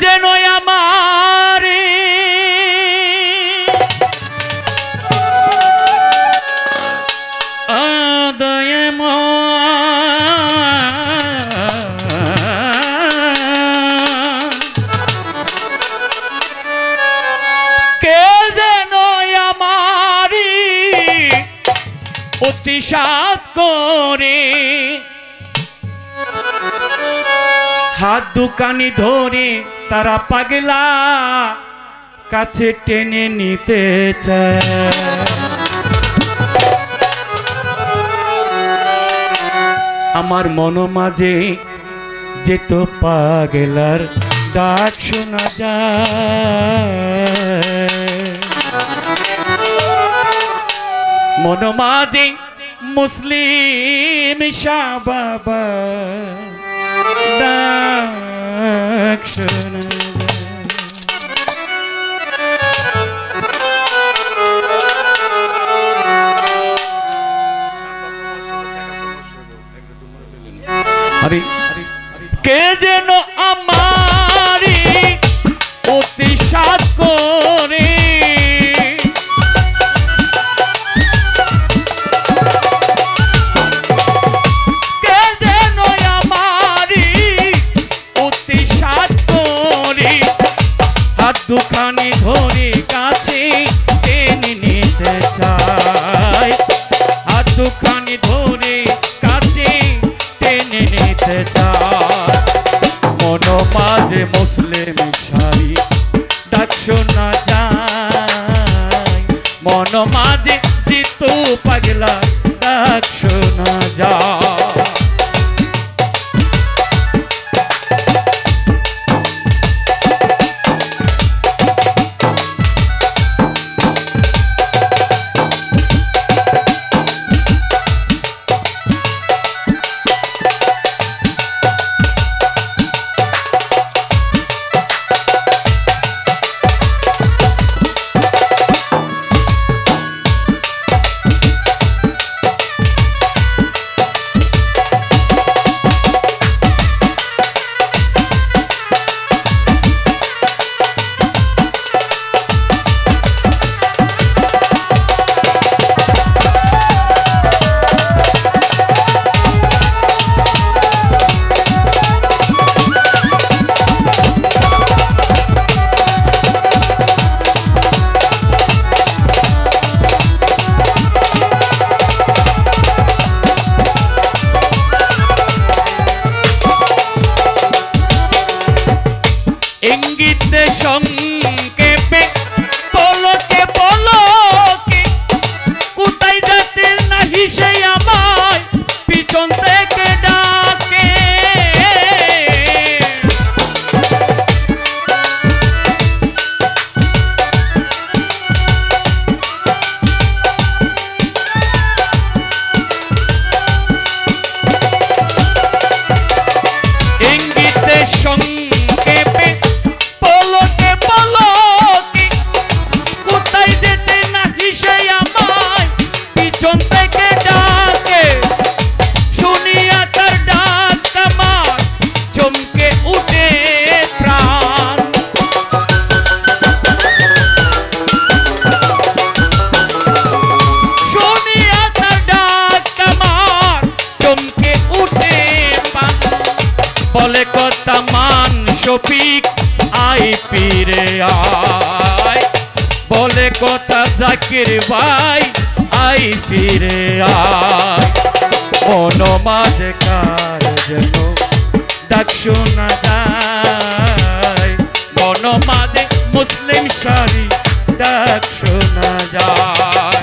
যেন আমার অতিশাত করে হাত দুখানি ধরে তারা পাগলা কাছে টেনে নিতে চায়। আমার মন মাঝে যেত পাগলার ডাক শোনা যায়। মন মাঝে মুসলিম শাহ বাবা ডাক শোনা যায়। কে যেন আমারি অতিশাত করে দুখানি ধরে কাছে টেনে নিতে চায়। হাত দুখানি ধরে কাছে টেনে নিতে চায়। মন মাঝে মুসলিম শাহী ডাক শোনা যায়। মন মাঝে জিতু পাগলা ডাক শোনা যায়। ইঙ্গিতে সংক্ষেপে পলকে পলকে কোথায় যেতে নাহি সে আমায় পিছন থেকে ডাকে। ইঙ্গিতে সংক্ষেপে বলে কথা মান শফিক আই ফিরে আয়। বলে কথা জাকির ভাই আই ফিরে আয়। মন মাঝে কার যেন ডাক শোনা যায়। মন মাঝে মুসলিম শাহী ডাক শোনা যায়।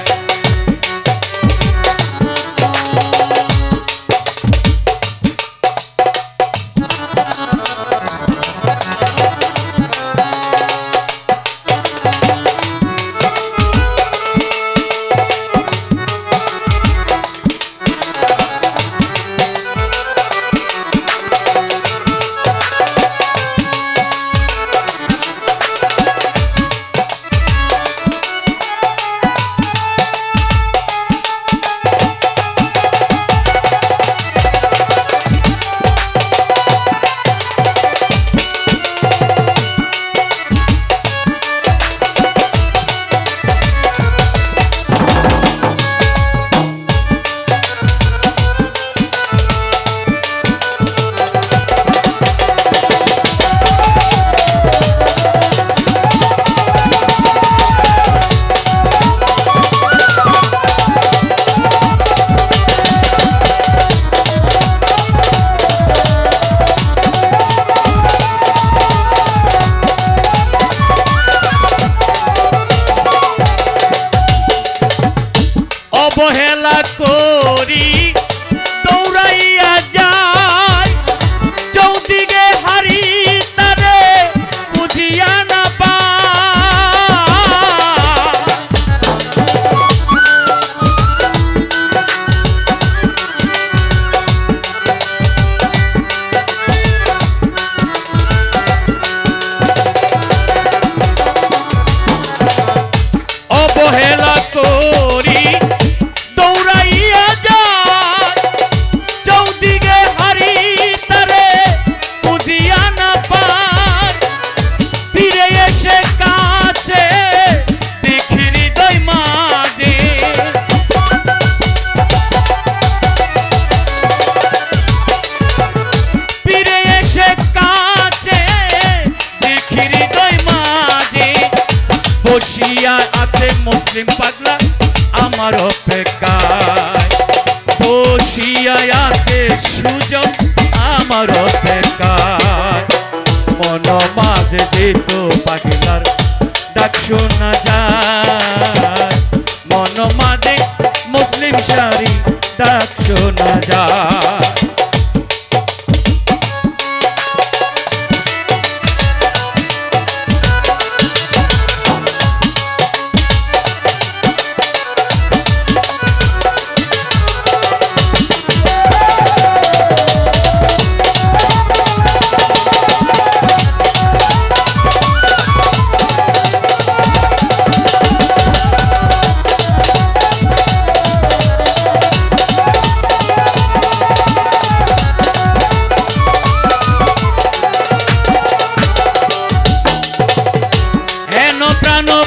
মুসলিম পাগলা আমার অপেক্ষায় বসিয়া আছে সুজন আমার অপেক্ষায় মন মাঝে যেত পাগলার ডাক শোনা যায় মন মাঝে মুসলিম শাড়ি ডাক শোনা যায়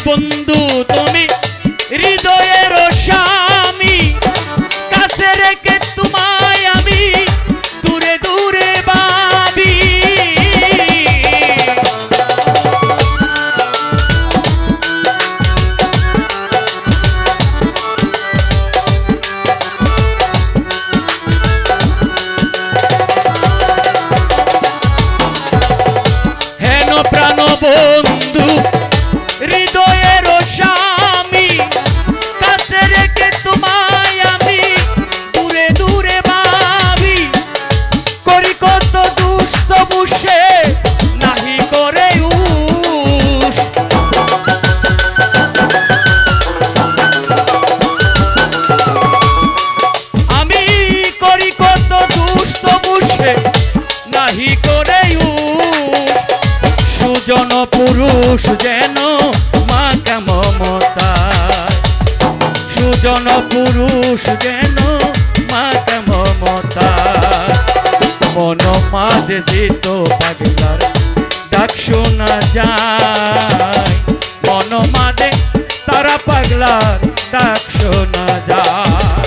বন্ধু তুমি হৃদয়ের স্বামী কাছে রেখে তোমায় আমি দূরে দূরে ভাবি হেন প্রাণ বন্ধু হৃদয়ের স্বামী কাছে রেখে তোমায় আমি দূরে দূরে ভাবি করি কত দুষ্ট বুঝে নাহি করে উস আমি করি কত দুষ্ট বুঝে নাহি করে উস সুজন পুরুষ যেন মাকা মমতায় সুজন পুরুষ যেন মাকা মমতায় মন মাঝে যেত পাগলার ডাক শোনা যায় মন মাঝে তারা পাগলার ডাক শোনা যায়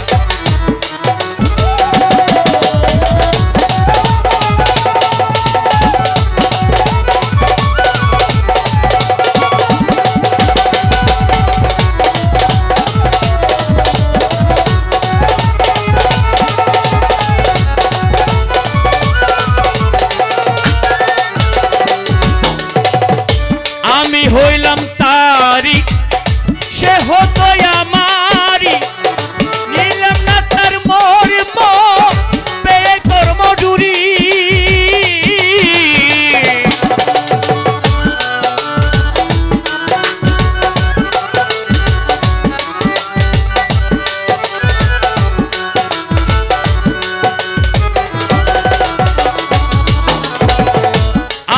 আমি হইলাম তারি সে হতো আমারি নিলাম না তার মর্ম পেয়ে কর্ম জুড়ি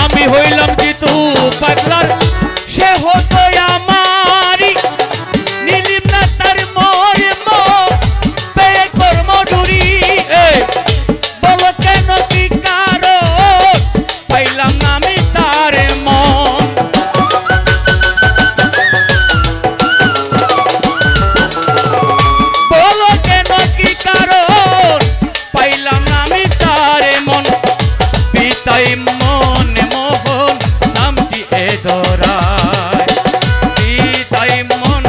আমি হইলাম জিতু পাগলার সে হতো আমারি নিলিম না তার মর্ম পেয়ে কর্ম জুড়ি বলো কেন কি কারণ পাইলাম না আমি তার মন বলো কেন কি কারণ পাইলাম না আমি তার মন পিতাই মনে মোহন নামটি এ দরায় পিতাই মন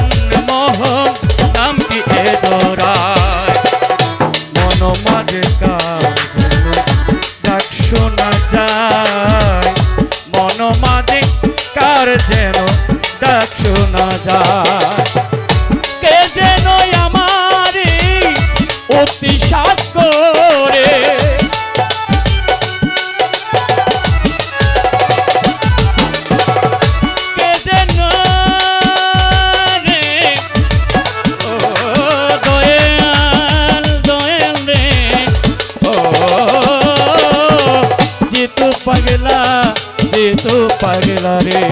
মোহন নামটি এ দরায় মন মাঝে ডাক শোনা যায় মন মাঝে কার যেন ডাক শোনা যায় কে যেন আমারে অতি সাত করে পাগলা যেতু পাগলা রে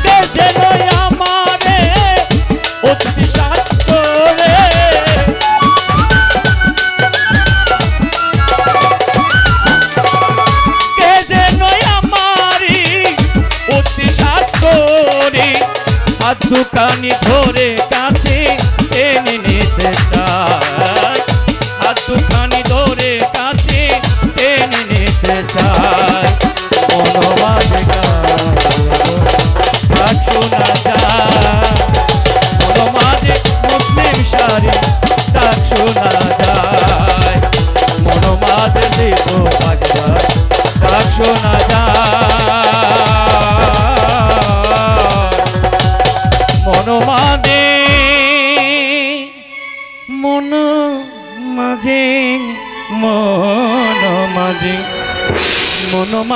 কে যেন আমারে অতি সাত করে কে যেন আমারি অতি সাত করে হাত দুখানি ধরে কাছে টেনে নিতে চাই হাত দুখানি ধরে কাছে টেনে নিতে চাই মনোমাঝে ডাক শোনা যায় মন মাঝি মন